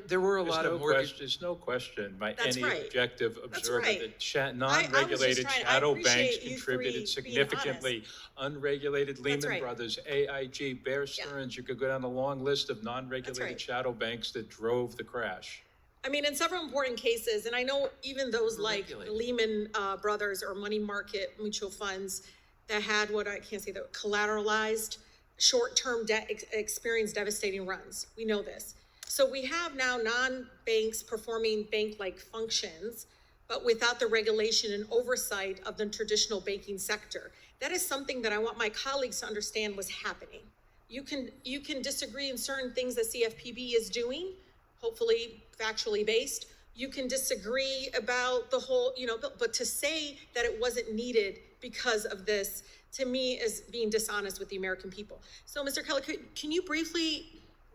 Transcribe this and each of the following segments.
There were a There's lot no of mortgage. question, there's no question by That's any right. objective That's observer right. that I was just non-regulated trying, I shadow banks appreciate you contributed three being honest. significantly. Unregulated That's Lehman right. Brothers, AIG, Bear Yeah. Stearns, you could go down a long list of That's non-regulated right. shadow banks that drove the crash. I mean, in several important cases, and I know even those like Regulated. Lehman Brothers or money market mutual funds that had what I can't say that collateralized short-term debt experienced devastating runs. We know this. So we have now non-banks performing bank-like functions, but without the regulation and oversight of the traditional banking sector. That is something that I want my colleagues to understand was happening. You can disagree in certain things that CFPB is doing, hopefully factually based. You can disagree about the whole, but to say that it wasn't needed because of this, to me, is being dishonest with the American people. So, Mr. Kelleher, can you briefly,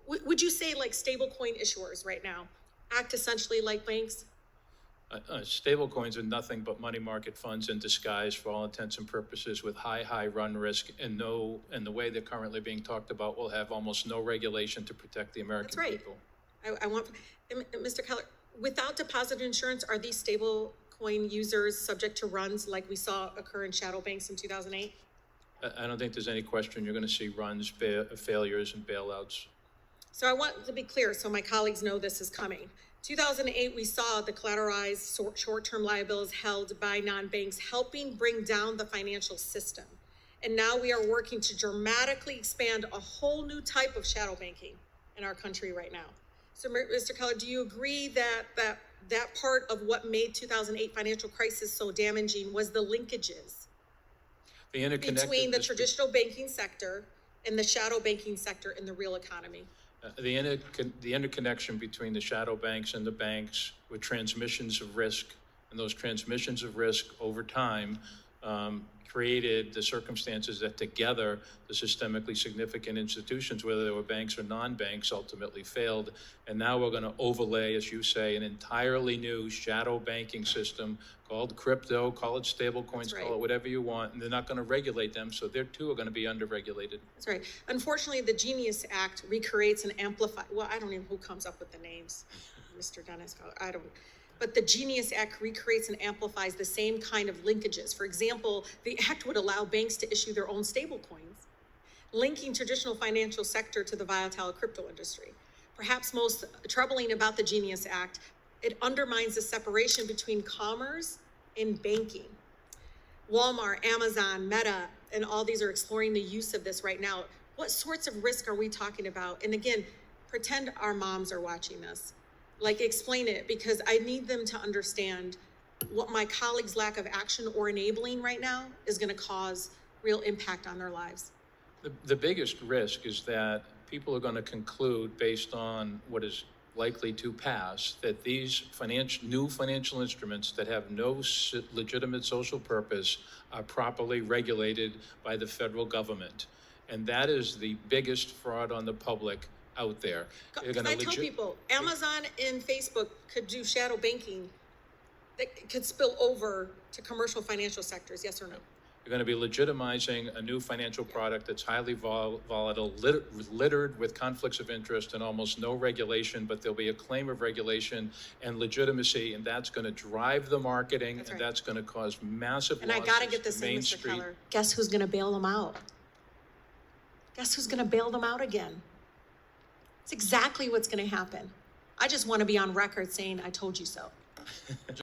would you say like stablecoin issuers right now act essentially like banks? Stablecoins are nothing but money market funds in disguise for all intents and purposes with high run risk and the way they're currently being talked about will have almost no regulation to protect the American That's right. people. I want, Mr. Kelleher, without deposit insurance, are these stable coin users subject to runs like we saw occur in shadow banks in 2008? I don't think there's any question you're going to see runs, failures, and bailouts. So I want to be clear so my colleagues know this is coming. 2008, we saw the collateralized short-term liabilities held by non-banks helping bring down the financial system. And now we are working to dramatically expand a whole new type of shadow banking in our country right now. So, Mr. Kelleher, do you agree that part of what made 2008 financial crisis so damaging was the linkages between the traditional banking sector and the shadow banking sector in the real economy? The interconnection between the shadow banks and the banks with transmissions of risk, and those transmissions of risk over time created the circumstances that together the systemically significant institutions, whether they were banks or non-banks, ultimately failed. And now we're going to overlay, as you say, an entirely new shadow banking system called crypto, call it stablecoins, Right. call it whatever you want, and they're not going to regulate them, so they too are going to be under-regulated. That's right. Unfortunately, the Genius Act recreates and amplifies, well, I don't even know who comes up with the names, Mr. Dennis, I don't. But the Genius Act recreates and amplifies the same kind of linkages. For example, the act would allow banks to issue their own stable coins, linking traditional financial sector to the volatile crypto industry. Perhaps most troubling about the Genius Act, it undermines the separation between commerce and banking. Walmart, Amazon, Meta, and all these are exploring the use of this right now. What sorts of risk are we talking about? And again, pretend our moms are watching this. Like, explain it, because I need them to understand what my colleagues' lack of action or enabling right now is going to cause real impact on their lives. The biggest risk is that people are going to conclude, based on what is likely to pass, that these new financial instruments that have no legitimate social purpose are properly regulated by the federal government. And that is the biggest fraud on the public out there. I tell people, Amazon and Facebook could do shadow banking that could spill over to commercial financial sectors, yes or no? You're going to be legitimizing a new financial product that's highly volatile, littered with conflicts of interest and almost no regulation, but there'll be a claim of regulation and legitimacy, and that's going to drive the marketing, and that's going to cause massive losses. And I got to get this in, Mr. Kelleher. Guess who's going to bail them out? Guess who's going to bail them out again? It's exactly what's going to happen. I just want to be on record saying, I told you so.